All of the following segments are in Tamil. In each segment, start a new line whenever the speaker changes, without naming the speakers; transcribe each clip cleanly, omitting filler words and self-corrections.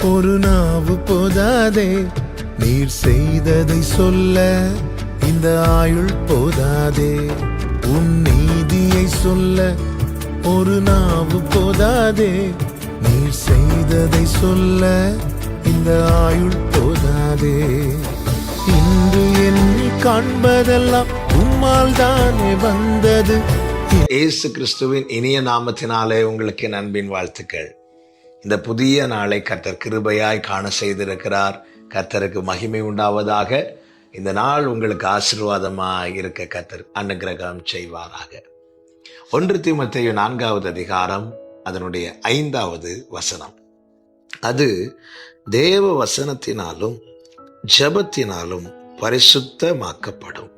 ஒரு நாவு போதாதே, நீர் செய்ததை சொல்ல இந்த ஆயுள் போதாதே. உன் நீதியை சொல்ல ஒரு நாவு போதாதே, நீர் செய்ததை சொல்ல இந்த ஆயுள் போதாதே. இன்று என்னை காண்பதெல்லாம் உம்மால் தானே வந்தது.
இயேசு கிறிஸ்துவின் இனிய நாமத்தினாலே உங்களுக்கு என் அன்பின் வாழ்த்துக்கள். இந்த புதிய நாளை கர்த்தர் கிருபையாய் காண செய்திருக்கிறார். கர்த்தருக்கு மகிமை உண்டாவதாக. இந்த நாள் உங்களுக்கு ஆசீர்வாதமாய் இருக்க கர்த்தர் அனுக்கிரகம் செய்வாராக. 1 தீமோத்தேயு 4வது அதிகாரம் அதனுடைய 5வது வசனம். அது தேவ வசனத்தினாலும் ஜெபத்தினாலும் பரிசுத்தமாக்கப்படும்.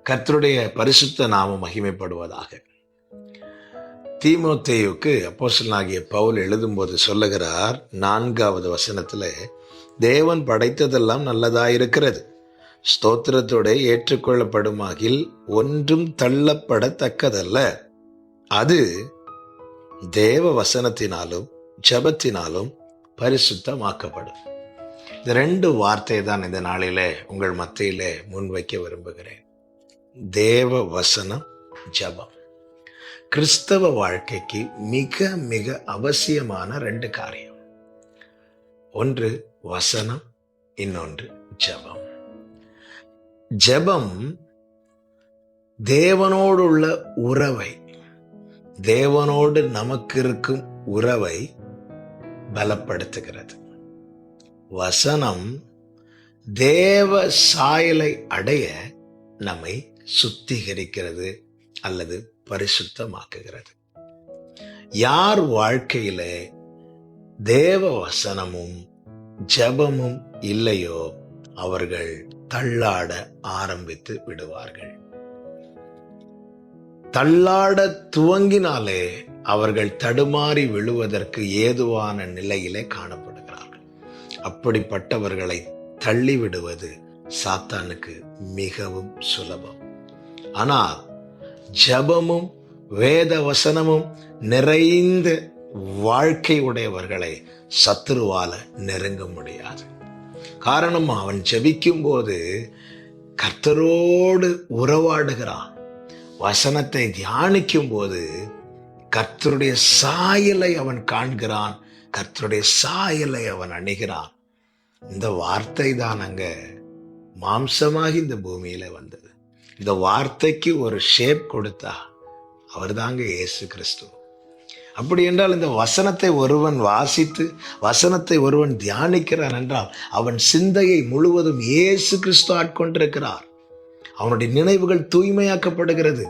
கர்த்தருடைய பரிசுத்த நாமம் மகிமைப்படுவதாக. தீமோத்தேயுக்கு அப்போஸ்தலனாகிய பவுல் எழுதும்போது சொல்லுகிறார் 4வது வசனத்துல, தேவன் படைத்ததெல்லாம் நல்லதாயிருக்கிறது, ஸ்தோத்திரத்தோட ஏற்றுக்கொள்ளப்படுமாகில் ஒன்றும் தள்ளப்படத்தக்கதல்ல, அது தேவ வசனத்தினாலும் ஜெபத்தினாலும் பரிசுத்தமாக்கப்படும். இந்த 2 வார்த்தை தான் இந்த நாளிலே உங்கள் மத்தியிலே முன்வைக்க விரும்புகிறேன். தேவ வசனம், ஜெபம். கிறிஸ்தவ வாழ்க்கைக்கு மிக மிக அவசியமான 2 காரியம். ஒன்று வசனம், இன்னொன்று ஜெபம். ஜெபம் தேவனோடு உள்ள உறவை, தேவனோடு நமக்கு இருக்கும் உறவை பலப்படுத்துகிறது. வசனம் தேவ சாயலை அடைய நம்மை சுத்திகரிக்கிறது அல்லது பரிசுத்தமாக்குகிறது. யார் வாழ்க்கையில தேவ வசனமும் ஜெபமும் இல்லையோ அவர்கள் தள்ளாட ஆரம்பித்து விடுவார்கள். தள்ளாட துவங்கினாலே அவர்கள் தடுமாறி விழுவதற்கு ஏதுவான நிலையிலே காணப்படுகிறார்கள். அப்படிப்பட்டவர்களை தள்ளிவிடுவது சாத்தானுக்கு மிகவும் சுலபம். ஆனால் ஜெபமும் வேத வசனமும் நிறைந்த வாழ்க்கை உடையவர்களை சத்துருவால நெருங்க முடியாது. காரணம், அவன் ஜெபிக்கும் போது கர்த்தரோடு உறவாடுகிறான். வசனத்தை தியானிக்கும் போது கர்த்தருடைய சாயலை அவன் காண்கிறான், கர்த்தருடைய சாயலை அவன் அணுகிறான். இந்த வார்த்தை தான் அங்க மாம்சமாகி இந்த பூமியில வந்தது. இந்த வார்த்தைக்கு ஒரு ஷேப் கொடுத்தா அவர் தாங்க இயேசு கிறிஸ்து. அப்படி என்றால் இந்த வசனத்தை ஒருவன் வாசித்து வசனத்தை ஒருவன் தியானிக்கிறான் என்றால் அவன் சிந்தையை முழுவதும் இயேசு கிறிஸ்து ஆட்கொண்டிருக்கிறார். அவனுடைய நினைவுகள் தூய்மையாக்கப்படுகிறது,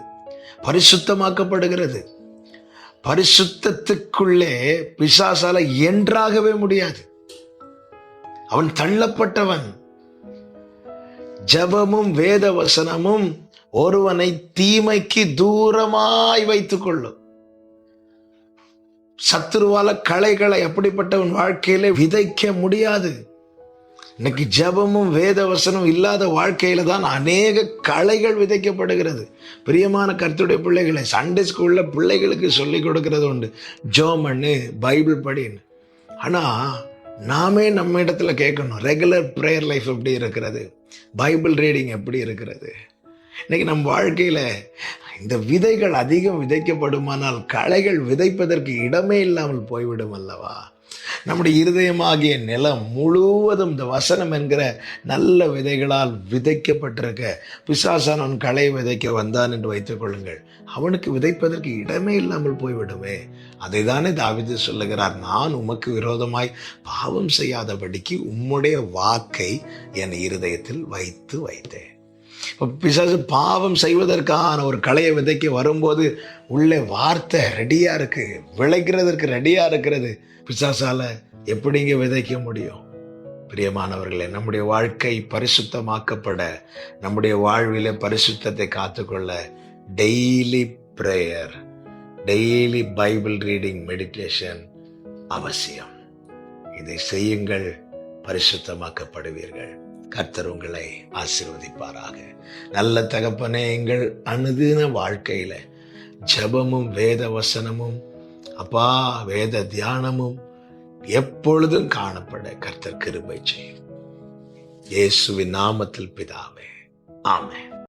பரிசுத்தமாக்கப்படுகிறது. பரிசுத்தத்துக்குள்ளே பிசாசால என்றாகவே முடியாது. அவன் தள்ளப்பட்டவன். ஜெபமும் வேத வசனமும் ஒருவனை தீமைக்கு தூரமாய் வைத்துக் கொள்ளும். சத்துருவால களைகளை அப்படிப்பட்டவன் வாழ்க்கையில விதைக்க முடியாது. இன்னைக்கு ஜெபமும் வேத வசனம் இல்லாத வாழ்க்கையில தான் அநேக களைகள் விதைக்கப்படுகிறது. பிரியமான கர்த்தருடைய பிள்ளைகளை, சண்டே ஸ்கூல்ல பிள்ளைகளுக்கு சொல்லிக் கொடுக்கிறது உண்டு, ஜெபம் பண்ணு, பைபிள் படின்னு. ஆனா நாமே நம்ம இடத்துல கேட்கணும், ரெகுலர் ப்ரேயர் லைஃப் எப்படி இருக்கிறது, பைபிள் ரீடிங் எப்படி இருக்கிறது? இன்னைக்கு நம்ம வாழ்க்கையில இந்த விதைகள் அதிகம் விதைக்கப்படுமானால் களைகள் விதைப்பதற்கு இடமே இல்லாமல் போய்விடும் அல்லவா? நம்முடைய இருதயமாகிய நிலம் முழுவதும் இந்த வசனம் என்கிற நல்ல விதைகளால் விதைக்கப்பட்டிருக்க, பிசாசானவன் களை விதைக்க வந்தான் என்று வைத்துக் கொள்ளுங்கள், அவனுக்கு விதைப்பதற்கு இடமே இல்லாமல் போய்விடுமே. அதை தானே தாவீது சொல்லுகிறார், நான் உமக்கு விரோதமாய் பாவம் செய்யாதபடிக்கு உம்முடைய வாக்கை என் இருதயத்தில் வைத்தேன். பிசாசு பாவம் செய்வதற்கான ஒரு களையை விதைக்க வரும்போது உள்ளே வார்த்தை ரெடியா இருக்கு, விளைக்கிறதற்கு ரெடியா இருக்கிறது. பிசாசால எப்படிங்க விதைக்க முடியும்? பிரியமானவர்களே, நம்முடைய வாழ்க்கை பரிசுத்தமாக்கப்பட, நம்முடைய வாழ்வில பரிசுத்தத்தை காத்துக்கொள்ள daily prayer, daily Bible reading, meditation அவசியம். இதை செய்யுங்கள், பரிசுத்தமாக்கப்படுவீர்கள். கர்த்தர் உங்களை ஆசீர்வதிப்பாராக. நல்ல தகப்பனே, எங்கள் அனுதின வாழ்க்கையில ஜெபமும் வேத வசனமும் அப்பா வேத தியானமும் எப்பொழுதும் காணப்பட கர்த்தர் கிருபை செய்யும். இயேசுவின் நாமத்தில் பிதாவே, ஆமென்.